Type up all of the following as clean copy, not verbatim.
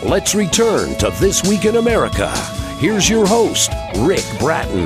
Let's return to This Week in America. Here's your host, Rick Bratton.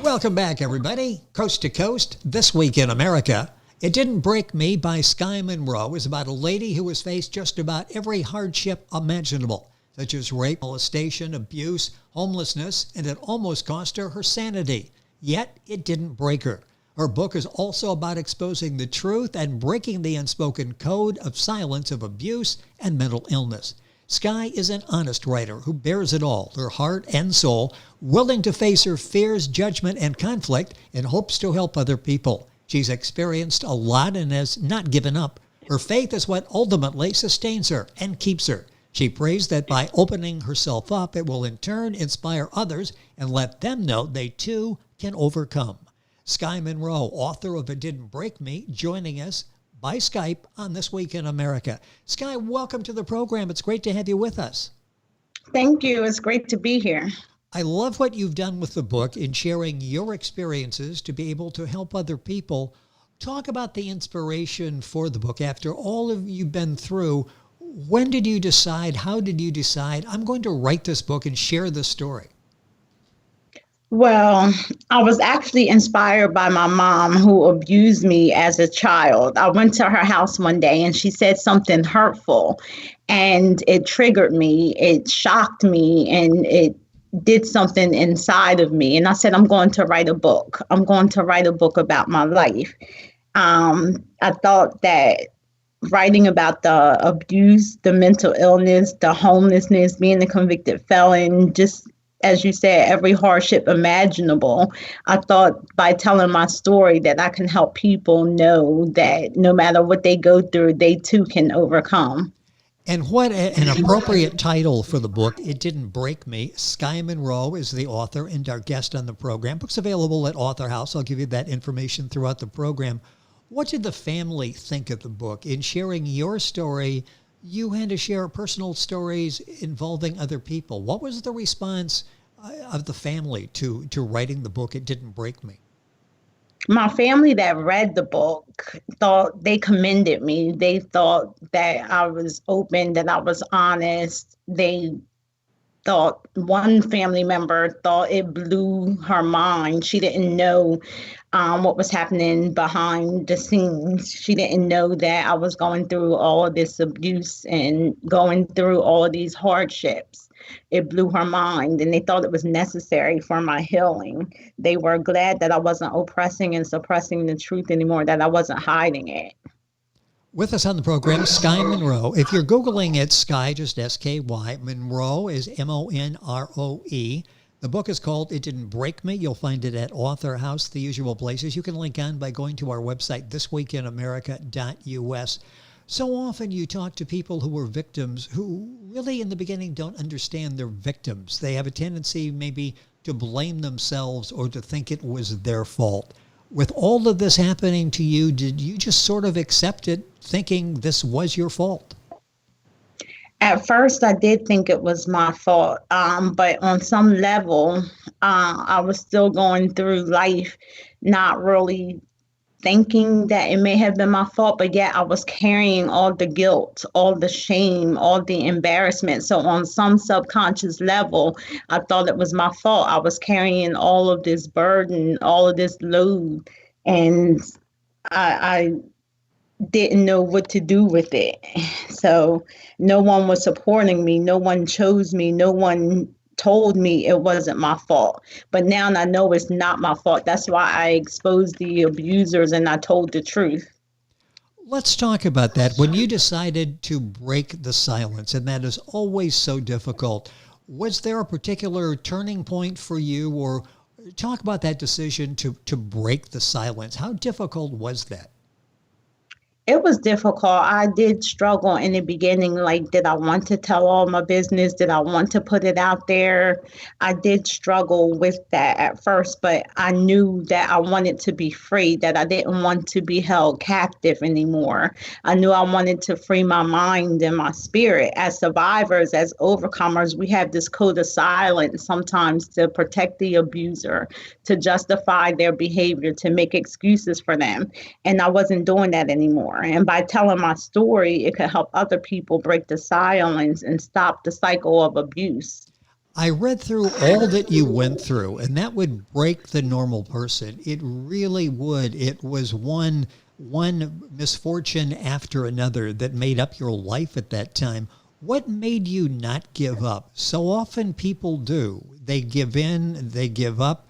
Welcome back, everybody. Coast to Coast, This Week in America. It Didn't Break Me by Sky Monroe is about a lady who has faced just about every hardship imaginable, such as rape, molestation, abuse, homelessness, and it almost cost her her sanity. Yet, it didn't break her. Her book is also about exposing the truth and breaking the unspoken code of silence of abuse and mental illness. Sky is an honest writer who bears it all, her heart and soul, willing to face her fears, judgment, and conflict in hopes to help other people. She's experienced a lot and has not given up. Her faith is what ultimately sustains her and keeps her. She prays that by opening herself up, it will in turn inspire others and let them know they too can overcome. Sky Monroe, author of It Didn't Break Me, joining us by Skype on This Week in America. Sky, welcome to the program. It's great to have you with us. Thank you. It's great to be here. I love what you've done with the book in sharing your experiences to be able to help other people. Talk about the inspiration for the book. After all of you've been through, when did you decide, how did you decide, I'm going to write this book and share this story? Well, I was actually inspired by my mom who abused me as a child. I went to her house one day and she said something hurtful and it triggered me. It shocked me and it did something inside of me. And I said, I'm going to write a book. I'm going to write a book about my life. I thought that writing about the abuse, the mental illness, the homelessness, being a convicted felon, just as you said, every hardship imaginable. I thought by telling my story that I can help people know that no matter what they go through, they too can overcome. And what an appropriate title for the book, It Didn't Break Me. Sky Monroe is the author and our guest on the program. Book's available at Author House. I'll give you that information throughout the program. What did the family think of the book? In sharing your story, you had to share personal stories involving other people. What was the response of the family to writing the book, It Didn't Break Me? My family that read the book thought they commended me. They thought that I was open, that I was honest. They thought, one family member thought it blew her mind. She didn't know what was happening behind the scenes. She didn't know that I was going through all of this abuse and going through all of these hardships. It blew her mind, and they thought it was necessary for my healing. They were glad that I wasn't oppressing and suppressing the truth anymore, that I wasn't hiding it. With us on the program, Sky Monroe. If you're Googling it, Sky, just S-K-Y. Monroe is M-O-N-R-O-E. The book is called It Didn't Break Me. You'll find it at Author House, the usual places. You can link on by going to our website, thisweekinamerica.us. So often you talk to people who were victims who really in the beginning don't understand they're victims. They have a tendency maybe to blame themselves or to think it was their fault. With all of this happening to you, did you just sort of accept it thinking this was your fault? At first, I did think it was my fault, but on some level, I was still going through life not really thinking that it may have been my fault, but yet I was carrying all the guilt, all the shame, all the embarrassment. So on some subconscious level, I thought it was my fault. I was carrying all of this burden, all of this load, and I didn't know what to do with it. So no one was supporting me. No one chose me. No one told me it wasn't my fault. But now I know it's not my fault. That's why I exposed the abusers and I told the truth. Let's talk about that. When you decided to break the silence, and that is always so difficult, was there a particular turning point for you, or talk about that decision to break the silence? How difficult was that? It was difficult. I did struggle in the beginning. Like, did I want to tell all my business? Did I want to put it out there? I did struggle with that at first, but I knew that I wanted to be free, that I didn't want to be held captive anymore. I knew I wanted to free my mind and my spirit. As survivors, as overcomers, we have this code of silence sometimes to protect the abuser, to justify their behavior, to make excuses for them. And I wasn't doing that anymore. And by telling my story, it could help other people break the silence and stop the cycle of abuse. I read through all that you went through, and that would break the normal person. It really would. It was one misfortune after another that made up your life at that time. What made you not give up? So often people do. They give in, they give up.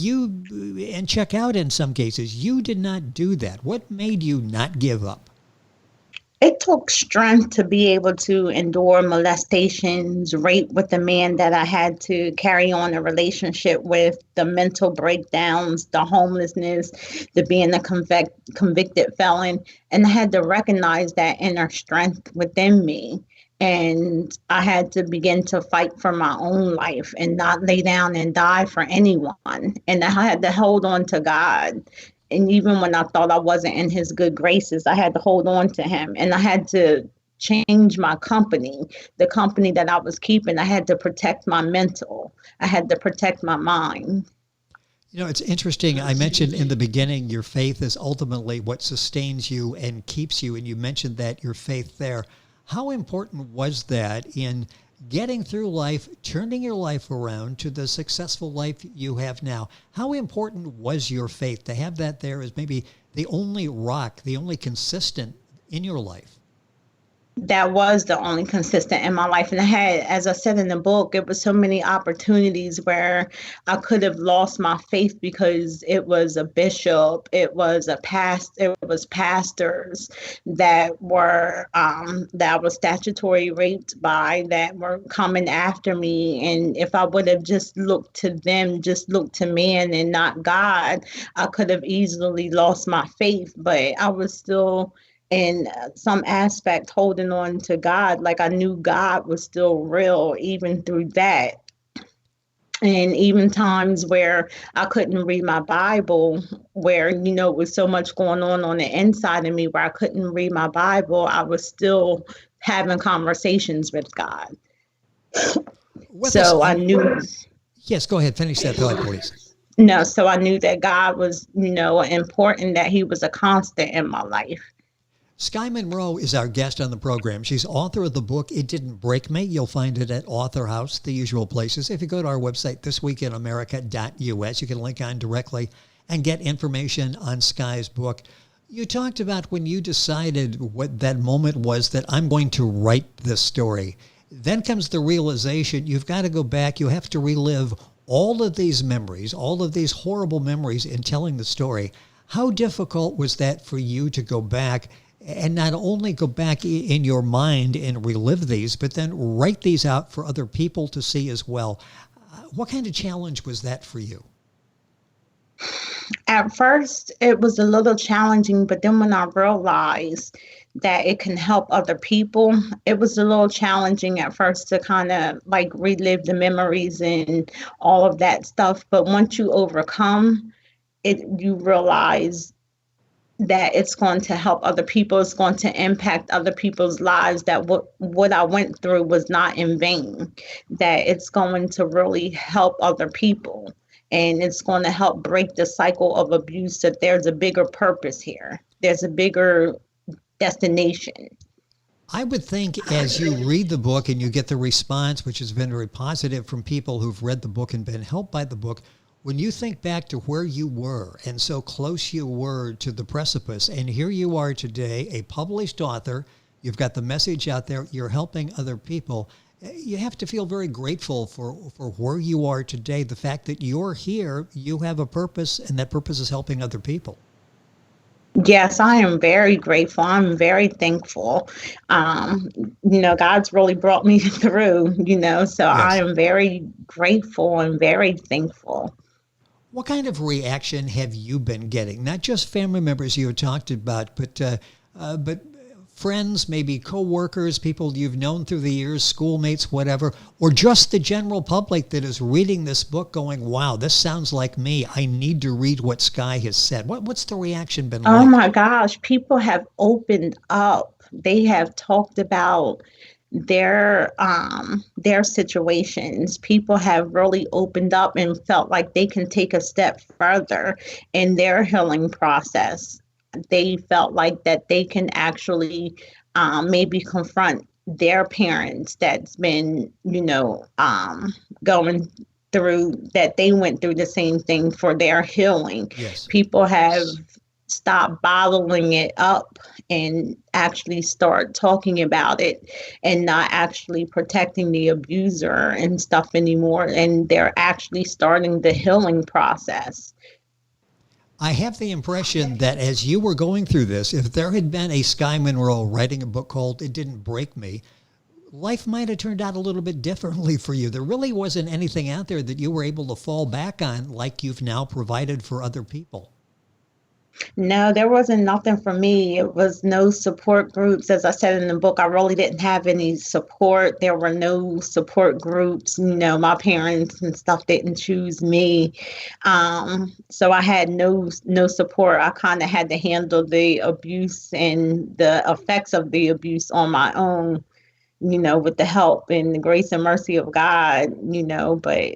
And check out in some cases. You did not do that. What made you not give up? It took strength to be able to endure molestations, rape with the man that I had to carry on a relationship with, the mental breakdowns, the homelessness, the being a convicted felon. And I had to recognize that inner strength within me. And I had to begin to fight for my own life and not lay down and die for anyone. And I had to hold on to God. And even when I thought I wasn't in his good graces, I had to hold on to him. And I had to change my company, the company that I was keeping. I had to protect my mental. I had to protect my mind. You know, it's interesting. I mentioned in the beginning, your faith is ultimately what sustains you and keeps you. And you mentioned that your faith there. How important was that in getting through life, turning your life around to the successful life you have now? How important was your faith to have that there as maybe the only rock, the only consistent in your life? That was the only consistent in my life. And I had, as I said in the book, it was so many opportunities where I could have lost my faith because it was a bishop, it was pastors that were that I was statutory raped by, that were coming after me. And if I would have just looked to them, just looked to man and not God, I could have easily lost my faith. But I was still in some aspect holding on to God. Like, I knew God was still real even through that. And even times where I couldn't read my Bible, where, it was so much going on the inside of me where I couldn't read my Bible, I was still having conversations with God. I knew. Yes, go ahead. Finish that thought, please. No, so I knew that God was, important, that he was a constant in my life. Sky Monroe is our guest on the program. She's author of the book, It Didn't Break Me. You'll find it at Author House, the usual places. If you go to our website, thisweekinamerica.us, you can link on directly and get information on Sky's book. You talked about when you decided what that moment was that I'm going to write this story. Then comes the realization you've got to go back. You have to relive all of these memories, all of these horrible memories in telling the story. How difficult was that for you to go back and not only go back in your mind and relive these, but then write these out for other people to see as well? What kind of challenge was that for you? At first, it was a little challenging, but then when I realized that it can help other people, it was a little challenging at first to kind of like relive the memories and all of that stuff. But once you overcome it, you realize that it's going to help other people. It's going to impact other people's lives, that what I went through was not in vain, that it's going to really help other people. And it's going to help break the cycle of abuse, that there's a bigger purpose here. There's a bigger destination. I would think as you read the book and you get the response, which has been very positive from people who've read the book and been helped by the book, when you think back to where you were and so close you were to the precipice, and here you are today, a published author, you've got the message out there, you're helping other people, you have to feel very grateful for where you are today. The fact that you're here, you have a purpose, and that purpose is helping other people. Yes, I am very grateful. I'm very thankful. God's really brought me through, so yes. I am very grateful and very thankful. What kind of reaction have you been getting? Not just family members you talked about, but but friends, maybe coworkers, people you've known through the years, schoolmates, whatever, or just the general public that is reading this book going, wow, this sounds like me. I need to read what Sky has said. What's the reaction been Oh like? my gosh, people have opened up. They have talked about their situations. People have really opened up and felt like they can take a step further in their healing process. They felt like that they can actually maybe confront their parents that's been, going through, that they went through the same thing for their healing. Yes. People have stopped bottling it up and actually start talking about it and not actually protecting the abuser and stuff anymore. And they're actually starting the healing process. I have the impression that as you were going through this, if there had been a Sky Monroe writing a book called It Didn't Break Me, life might have turned out a little bit differently for you. There really wasn't anything out there that you were able to fall back on like you've now provided for other people. No, there wasn't nothing for me. It was no support groups. As I said in the book, I really didn't have any support. There were no support groups. My parents and stuff didn't choose me. So I had no support. I kind of had to handle the abuse and the effects of the abuse on my own, with the help and the grace and mercy of God, but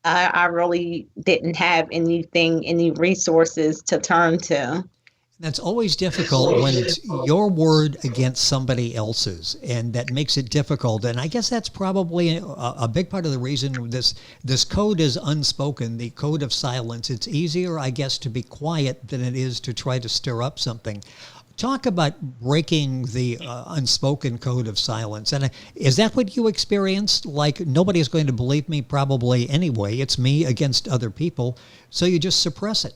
I really didn't have any resources to turn to. That's always difficult when it's your word against somebody else's, and that makes it difficult. And I guess that's probably a big part of the reason this code is unspoken, the code of silence. It's easier, I guess, to be quiet than it is to try to stir up something. Talk about breaking the unspoken code of silence. And is that what you experienced? Like, nobody's going to believe me probably anyway. It's me against other people. So you just suppress it.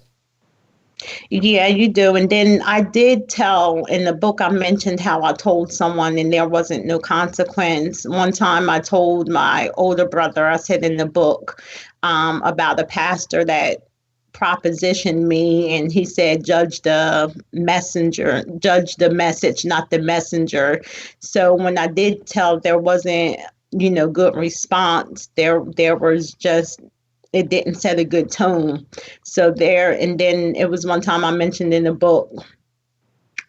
Yeah, you do. And then I did tell in the book, I mentioned how I told someone and there wasn't no consequence. One time I told my older brother, I said in the book, about a pastor that propositioned me, and he said, judge the messenger, judge the message, not the messenger. So when I did tell, there wasn't, good response. There was just, it didn't set a good tone. So and then it was one time I mentioned in the book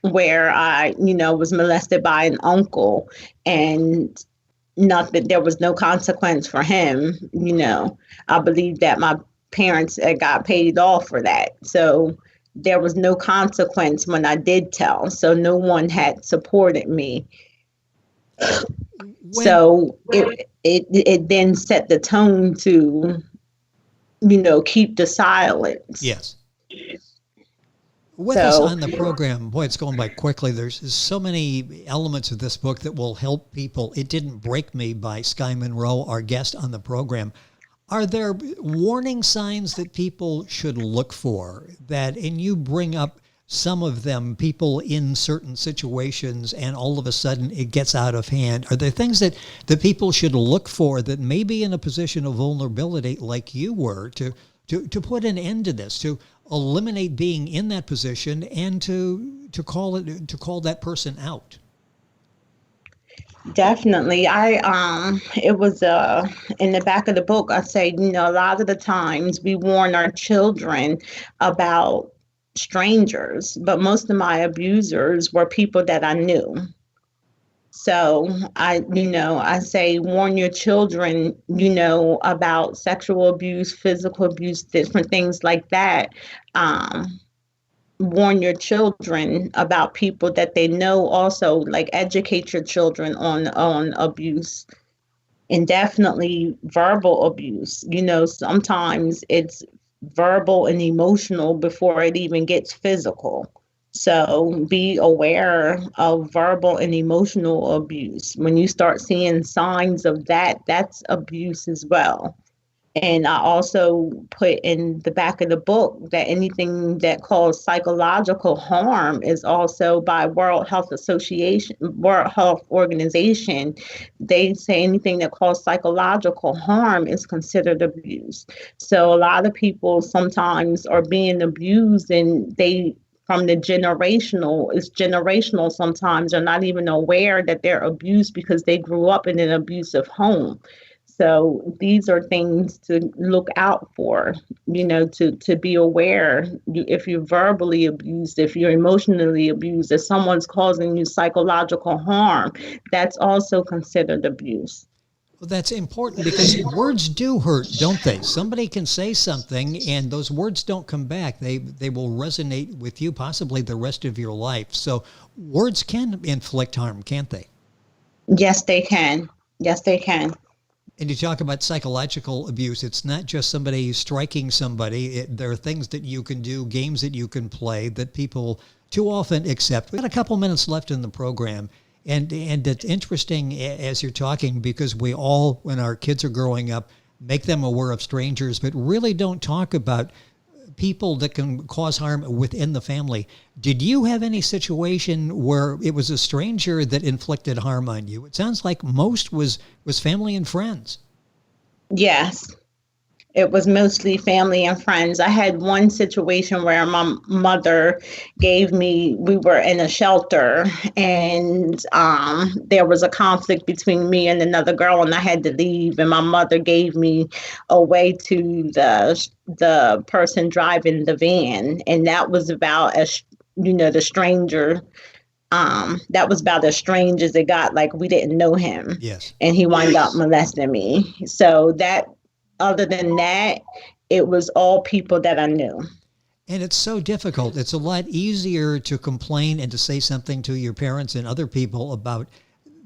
where I, was molested by an uncle, and not that there was no consequence for him. I believe that my parents got paid off for that. So there was no consequence when I did tell. So no one had supported me. So it then set the tone to, keep the silence. Yes. With us on the program, boy, it's going by quickly. There's so many elements of this book that will help people. It Didn't Break Me by Sky Monroe, our guest on the program. Are there warning signs that people should look for and you bring up some of them, people in certain situations, and all of a sudden it gets out of hand? Are there things that people should look for that may be in a position of vulnerability like you were to put an end to this, to eliminate being in that position and to call that person out? Definitely. It was in the back of the book, I say, a lot of the times we warn our children about strangers, but most of my abusers were people that I knew. So I say, warn your children, about sexual abuse, physical abuse, different things like that. Warn your children about people that they know, also like educate your children on abuse, and definitely verbal abuse. Sometimes it's verbal and emotional before it even gets physical. So be aware of verbal and emotional abuse. When you start seeing signs of that, that's abuse as well. And I also put in the back of the book that anything that causes psychological harm is also by World Health Organization. They say anything that causes psychological harm is considered abuse. So a lot of people sometimes are being abused and they from the generational. It's generational sometimes. They're not even aware that they're abused because they grew up in an abusive home. So these are things to look out for, to be aware. If you're verbally abused, if you're emotionally abused, if someone's causing you psychological harm, that's also considered abuse. Well, that's important because words do hurt, don't they? Somebody can say something and those words don't come back. They will resonate with you possibly the rest of your life. So words can inflict harm, can't they? Yes, they can. Yes, they can. And you talk about psychological abuse. It's not just somebody striking somebody. There are things that you can do, games that you can play that people too often accept. We've got a couple minutes left in the program. And it's interesting as you're talking because we all, when our kids are growing up, make them aware of strangers, but really don't talk about people that can cause harm within the family. Did you have any situation where it was a stranger that inflicted harm on you? It sounds like most was family and friends. Yes. It was mostly family and friends. I had one situation where my mother we were in a shelter and there was a conflict between me and another girl and I had to leave and my mother gave me away to the person driving the van. And that was about, the stranger. That was about as strange as it got. Like we didn't know him. Yes. And he wound up molesting me. So other than that, it was all people that I knew. And it's so difficult. It's a lot easier to complain and to say something to your parents and other people about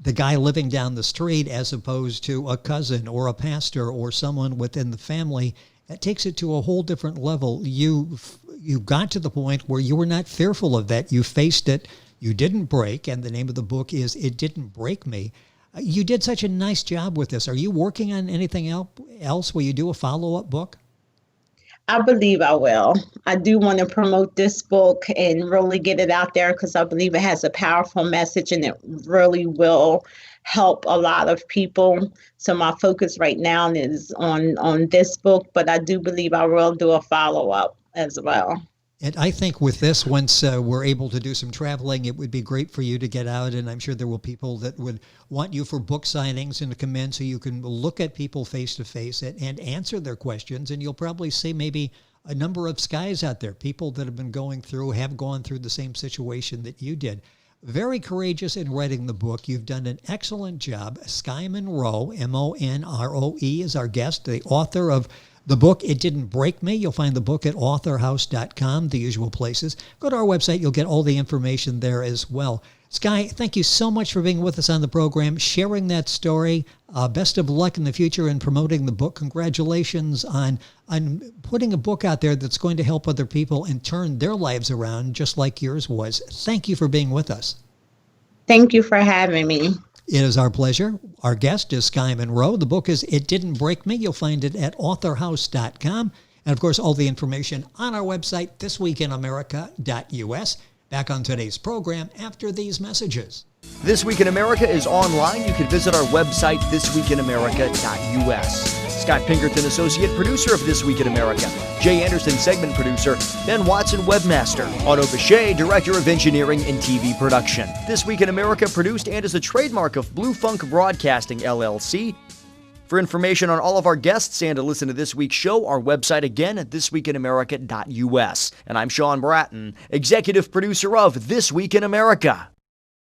the guy living down the street as opposed to a cousin or a pastor or someone within the family. That takes it to a whole different level. You got to the point where you were not fearful of that. You faced it. You didn't break. And the name of the book is It Didn't Break Me. You did such a nice job with this. Are you working on anything else? Will you do a follow-up book? I believe I will. I do want to promote this book and really get it out there because I believe it has a powerful message and it really will help a lot of people. So my focus right now is on this book, but I do believe I will do a follow-up as well. And I think with this, once we're able to do some traveling, it would be great for you to get out. And I'm sure there will be people that would want you for book signings and to come in so you can look at people face to face and answer their questions. And you'll probably see maybe a number of skies out there, people that have gone through the same situation that you did. Very courageous in writing the book. You've done an excellent job. Sky Monroe, Monroe, is our guest, the author of the book, It Didn't Break Me. You'll find the book at authorhouse.com, the usual places. Go to our website. You'll get all the information there as well. Sky, thank you so much for being with us on the program, sharing that story. Best of luck in the future in promoting the book. Congratulations on putting a book out there that's going to help other people and turn their lives around just like yours was. Thank you for being with us. Thank you for having me. It is our pleasure. Our guest is Sky Monroe. The book is It Didn't Break Me. You'll find it at authorhouse.com. And, of course, all the information on our website, thisweekinamerica.us. Back on today's program after these messages. This Week in America is online. You can visit our website, thisweekinamerica.us. Scott Pinkerton, Associate Producer of This Week in America. Jay Anderson, Segment Producer. Ben Watson, Webmaster. Otto Bechet, Director of Engineering and TV Production. This Week in America produced and is a trademark of Blue Funk Broadcasting, LLC. For information on all of our guests and to listen to this week's show, our website again at thisweekinamerica.us. And I'm Sean Bratton, Executive Producer of This Week in America.